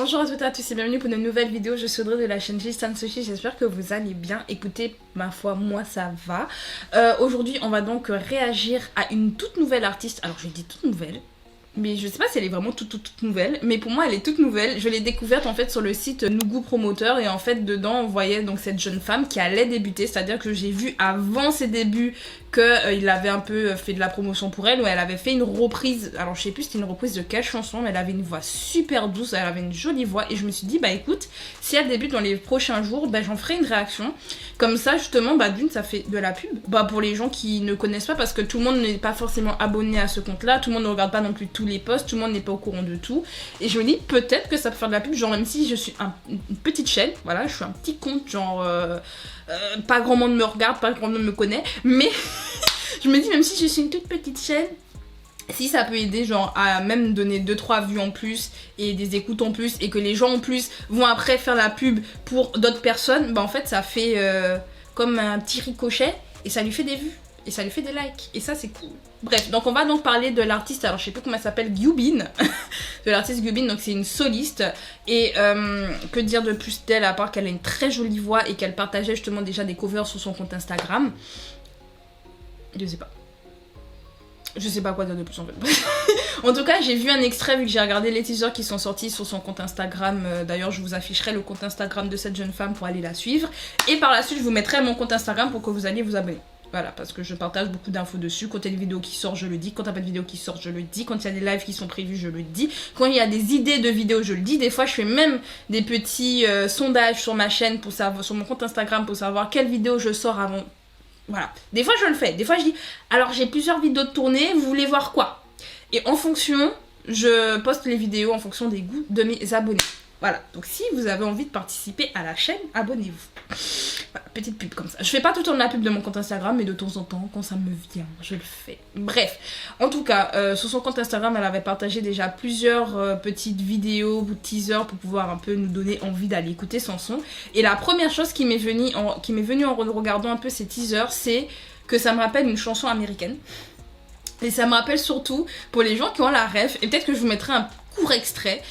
Bonjour à toutes et à tous et bienvenue pour une nouvelle vidéo. Je suis Audrey de la chaîne Gistan Sushi. J'espère que vous allez bien. Écoutez, ma foi, moi ça va. Aujourd'hui, on va donc réagir à une toute nouvelle artiste. Alors, je dis toute nouvelle, mais je sais pas si elle est vraiment toute nouvelle, mais pour moi elle est toute nouvelle. Je l'ai découverte en fait sur le site Nougou Promoteur et en fait dedans on voyait donc cette jeune femme qui allait débuter, c'est-à-dire que j'ai vu avant ses débuts qu'il avait un peu fait de la promotion pour elle, où elle avait fait une reprise, alors je sais plus c'était une reprise de quelle chanson, mais elle avait une voix super douce, elle avait une jolie voix et je me suis dit bah écoute, si elle débute dans les prochains jours, bah j'en ferai une réaction, comme ça justement bah d'une ça fait de la pub, bah pour les gens qui ne connaissent pas, parce que tout le monde n'est pas forcément abonné à ce compte là, tout le monde ne regarde pas non plus tous les posts, tout le monde n'est pas au courant de tout, et je me dis peut-être que ça peut faire de la pub, genre même si je suis une petite chaîne, voilà, je suis un petit compte genre pas grand monde me regarde, pas grand monde me connaît, mais je me dis même si je suis une toute petite chaîne, si ça peut aider genre à même donner 2-3 vues en plus et des écoutes en plus et que les gens en plus vont après faire la pub pour d'autres personnes, bah en fait ça fait comme un petit ricochet et ça lui fait des vues et ça lui fait des likes et ça c'est cool. Bref, donc on va donc parler de l'artiste, alors je sais plus comment elle s'appelle, Gyubin, de l'artiste Gyubin, donc c'est une soliste et que dire de plus d'elle à part qu'elle a une très jolie voix et qu'elle partageait justement déjà des covers sur son compte Instagram. Je sais pas quoi dire de plus en fait. En tout cas, j'ai vu un extrait vu que j'ai regardé les teasers qui sont sortis sur son compte Instagram. D'ailleurs, je vous afficherai le compte Instagram de cette jeune femme pour aller la suivre. Et par la suite, je vous mettrai mon compte Instagram pour que vous alliez vous abonner. Voilà, parce que je partage beaucoup d'infos dessus. Quand il y a des vidéos qui sortent, je le dis. Quand il n'y a pas de vidéos qui sortent, je le dis. Quand il y a des lives qui sont prévus, je le dis. Quand il y a des idées de vidéos, je le dis. Des fois, je fais même des petits sondages sur ma chaîne, pour savoir, sur mon compte Instagram, pour savoir quelle vidéo je sors avant. Voilà. Des fois, je le fais. Des fois, je dis, alors j'ai plusieurs vidéos de tournée, vous voulez voir quoi? Et en fonction, je poste les vidéos en fonction des goûts de mes abonnés. Voilà. Donc, si vous avez envie de participer à la chaîne, abonnez-vous. Voilà, petite pub comme ça. Je fais pas tout le temps de la pub de mon compte Instagram, mais de temps en temps, quand ça me vient, je le fais. Bref. En tout cas, sur son compte Instagram, elle avait partagé déjà plusieurs petites vidéos ou teasers pour pouvoir un peu nous donner envie d'aller écouter son son. Et la première chose qui m'est venue en regardant un peu ces teasers, c'est que ça me rappelle une chanson américaine. Et ça me rappelle surtout pour les gens qui ont la ref, et peut-être que je vous mettrai un court extrait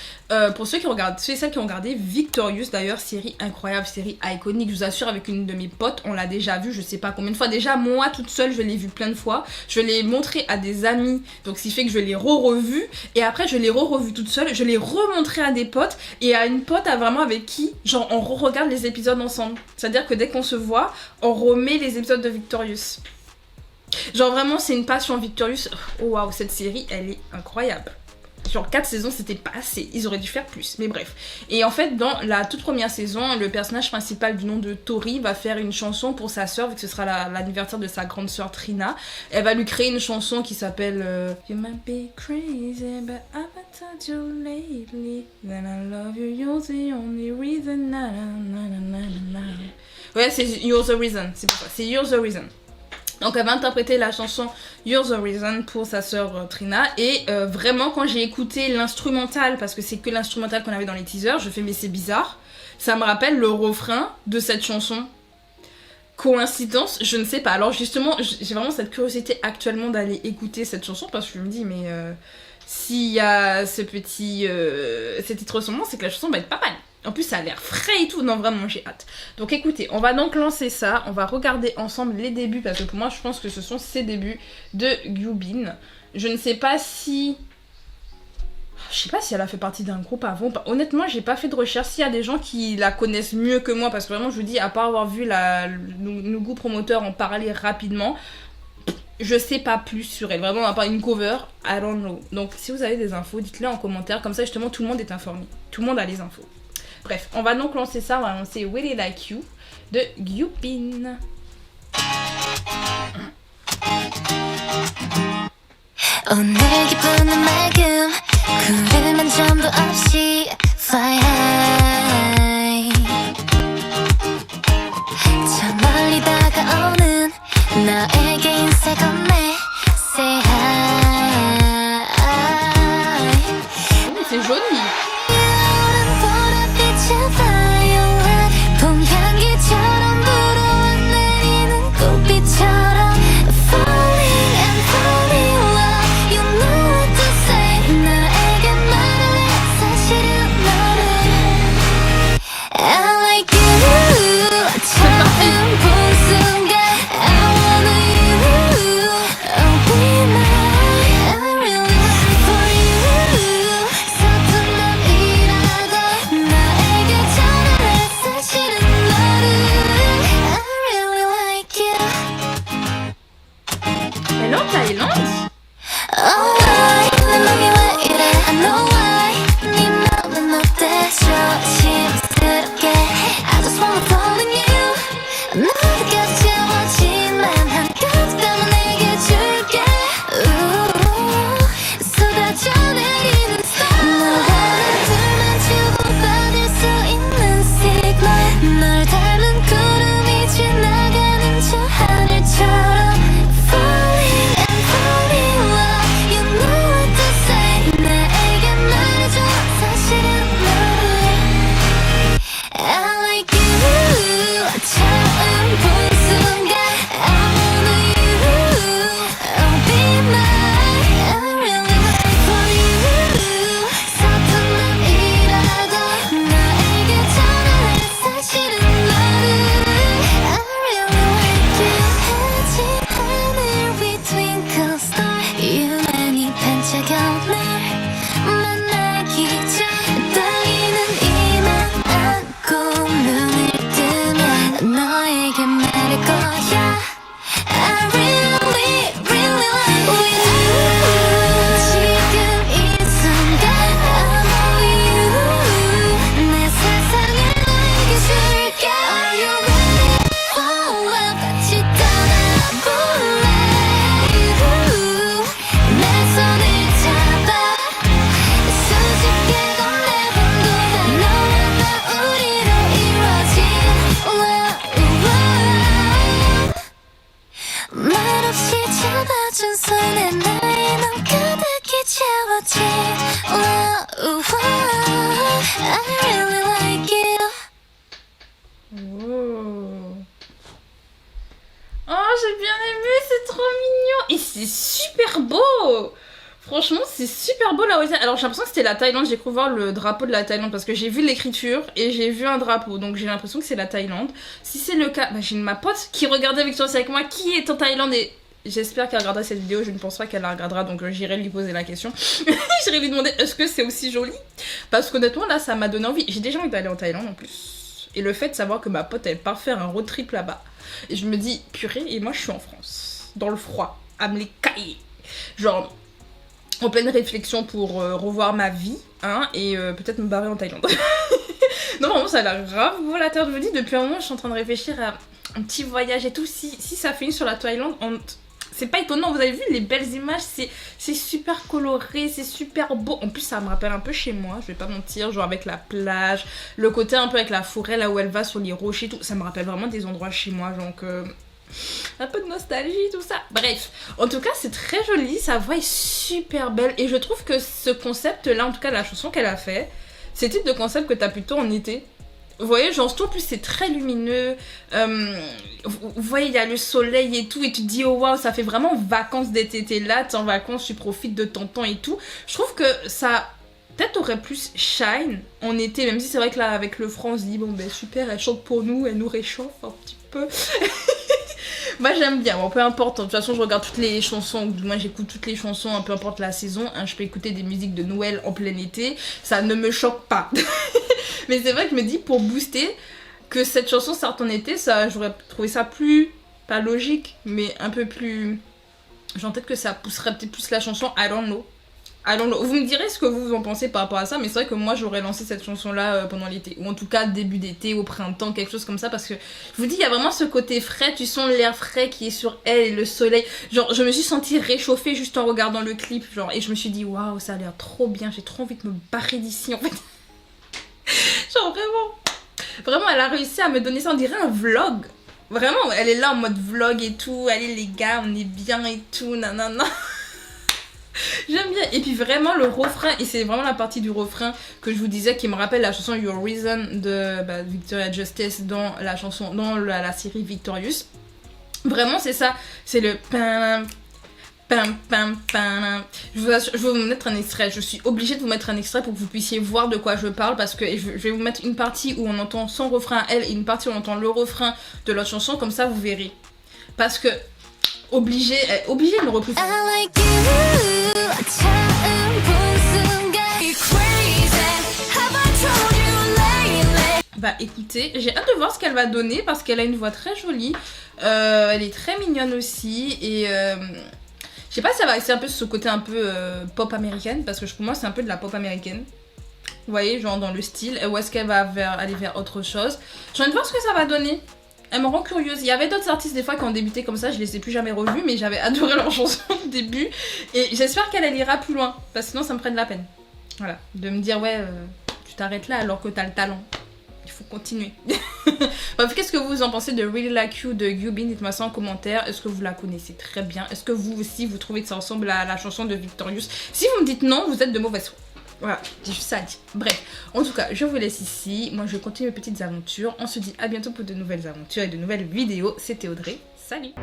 pour ceux qui regardent, ceux et celles qui ont regardé Victorious, d'ailleurs série incroyable, série iconique, je vous assure, avec une de mes potes, on l'a déjà vu je sais pas combien de fois, déjà moi toute seule je l'ai vu plein de fois, je l'ai montré à des amis, donc ce qui fait que je l'ai revu et après je l'ai revu toute seule, je l'ai remontré à des potes et à une pote vraiment avec qui genre on regarde les épisodes ensemble, c'est à dire que dès qu'on se voit on remet les épisodes de Victorious. Genre vraiment c'est une passion Victorious. Oh waouh, cette série elle est incroyable. Genre 4 saisons c'était pas assez, ils auraient dû faire plus, mais bref. Et en fait dans la toute première saison, le personnage principal du nom de Tori va faire une chanson pour sa sœur, vu que ce sera l'anniversaire de sa grande sœur Trina. Elle va lui créer une chanson qui s'appelle You might be crazy but I've told you lately that I love you, you're the only reason. Na, na, na, na, na. Ouais, c'est You're the Reason, c'est pour ça, c'est You're the Reason. Donc elle va interpréter la chanson You're the Reason pour sa sœur Trina et vraiment quand j'ai écouté l'instrumental, parce que c'est que l'instrumental qu'on avait dans les teasers, je fais mais c'est bizarre, ça me rappelle le refrain de cette chanson. Coïncidence, je ne sais pas. Alors justement j'ai vraiment cette curiosité actuellement d'aller écouter cette chanson parce que je me dis mais s'il y a ce petit titre ressemblance, c'est que la chanson va être pas mal. En plus ça a l'air frais et tout, non vraiment j'ai hâte. Donc écoutez, on va donc lancer ça, on va regarder ensemble les débuts parce que pour moi je pense que ce sont ces débuts de Gyubin. Je ne sais pas si... Je sais pas si elle a fait partie d'un groupe avant. Honnêtement j'ai pas fait de recherche, s'il y a des gens qui la connaissent mieux que moi, parce que vraiment je vous dis, à part avoir vu Nougou Promoteur en parler rapidement, je sais pas plus sur elle, vraiment à part une cover, I don't know. Donc si vous avez des infos, dites-le en commentaire, comme ça justement tout le monde est informé, tout le monde a les infos. Bref, on va donc lancer ça, on va lancer Really Like You de Gyubin. 오늘 기분은 맑음 구름은 전부 없이 fly high 저 멀리 다가오는 너에게 인사 건네 say hi. C'est joli. 너에게 말할 거야. I really, really like you. 지금 이 순간 I know you. 내 세상에 너에게 줄게. Are you ready for love? 같이 떠나볼래? 내 손을 잡아. 수줍게 걸레 밤도 다 너와 나 우리로 이루어진 말없이 잡아준 손에 나의 넌 가득히 채워진 I really like you. Oh. Oh, j'ai bien aimé, c'est trop mignon. Et c'est super beau. Franchement, c'est super beau la Horizon. Alors j'ai l'impression que c'était la Thaïlande, j'ai cru voir le drapeau de la Thaïlande parce que j'ai vu l'écriture et j'ai vu un drapeau. Donc j'ai l'impression que c'est la Thaïlande. Si c'est le cas, bah, j'ai ma pote qui regardait Victorious avec moi, qui est en Thaïlande et j'espère qu'elle regardera cette vidéo. Je ne pense pas qu'elle la regardera, donc j'irai lui poser la question. J'irai lui demander est-ce que c'est aussi joli. Parce qu'honnêtement là, ça m'a donné envie. J'ai déjà envie d'aller en Thaïlande en plus. Et le fait de savoir que ma pote elle part faire un road trip là-bas. Et je me dis purée, et moi je suis en France, dans le froid, à me les cailler. Genre... en pleine réflexion pour revoir ma vie, hein, et peut-être me barrer en Thaïlande. Non, vraiment, ça a l'air grave beau la terre. Je me dis, depuis un moment, je suis en train de réfléchir à un petit voyage et tout. Si ça finit sur la Thaïlande, c'est pas étonnant. Vous avez vu les belles images, c'est super coloré, c'est super beau. En plus, ça me rappelle un peu chez moi, je vais pas mentir, genre avec la plage, le côté un peu avec la forêt, là où elle va sur les rochers et tout. Ça me rappelle vraiment des endroits chez moi, donc... un peu de nostalgie, tout ça. Bref, en tout cas, c'est très joli, sa voix est super belle. Et je trouve que ce concept-là, en tout cas la chanson qu'elle a fait, c'est le type de concept que t'as plutôt en été. Vous voyez, genre, surtout en plus, c'est très lumineux. Vous voyez, il y a le soleil et tout. Et tu te dis, oh waouh, ça fait vraiment vacances d'été. T'es là, t'es en vacances, tu profites de ton temps et tout. Je trouve que ça... peut-être aurait plus shine en été, même si c'est vrai que là, avec le France, on se dit, bon ben super, elle chante pour nous, elle nous réchauffe un petit peu. Moi j'aime bien, bon peu importe, de toute façon je regarde toutes les chansons, du moins j'écoute toutes les chansons, peu importe la saison, hein, je peux écouter des musiques de Noël en plein été, ça ne me choque pas. Mais c'est vrai que je me dis, pour booster, que cette chanson sorte en été, ça, j'aurais trouvé ça plus, pas logique, mais un peu plus... genre peut-être que ça pousserait peut-être plus la chanson, I don't know. Alors, vous me direz ce que vous en pensez par rapport à ça, mais c'est vrai que moi j'aurais lancé cette chanson-là pendant l'été, ou en tout cas début d'été, au printemps, quelque chose comme ça, parce que je vous dis, il y a vraiment ce côté frais, tu sens l'air frais qui est sur elle et le soleil. Genre, je me suis sentie réchauffée juste en regardant le clip, genre, et je me suis dit, waouh, ça a l'air trop bien, j'ai trop envie de me barrer d'ici en fait. Genre, vraiment, elle a réussi à me donner ça, on dirait un vlog. Vraiment, elle est là en mode vlog et tout, allez les gars, on est bien et tout, nanana. J'aime bien. Et puis vraiment le refrain, et c'est vraiment la partie du refrain que je vous disais qui me rappelle la chanson Your Reason de Victoria Justice dans la chanson, dans la série Victorious. Vraiment c'est ça, c'est le pam pam pam pam. Je vais vous mettre un extrait, je suis obligée de vous mettre un extrait pour que vous puissiez voir de quoi je parle, parce que je vais vous mettre une partie où on entend son refrain à elle et une partie où on entend le refrain de l'autre chanson, comme ça vous verrez. Parce que obligé de me repousser. Bah écoutez, j'ai hâte de voir ce qu'elle va donner parce qu'elle a une voix très jolie, elle est très mignonne aussi et je sais pas si ça va rester un peu ce côté un peu pop américaine, parce que pour moi c'est un peu de la pop américaine. Vous voyez, genre dans le style, ou est-ce qu'elle va aller vers autre chose. J'ai envie de voir ce que ça va donner. Elle me rend curieuse. Il y avait d'autres artistes des fois qui ont débuté comme ça, je les ai plus jamais revus, mais j'avais adoré leur chanson au début. Et j'espère qu'elle ira plus loin, parce que sinon ça me ferait de la peine. Voilà, de me dire ouais, tu t'arrêtes là alors que t'as le talent. Il faut continuer. Bref, qu'est-ce que vous en pensez de Really Like You de Yubin? Dites-moi ça en commentaire. Est-ce que vous la connaissez très bien? Est-ce que vous aussi vous trouvez que ça ressemble à la chanson de Victorious? Si vous me dites non, vous êtes de mauvaise foi. Voilà, j'ai juste ça à dire. Bref, en tout cas, je vous laisse ici. Moi, je continue mes petites aventures. On se dit à bientôt pour de nouvelles aventures et de nouvelles vidéos. C'était Audrey. Salut!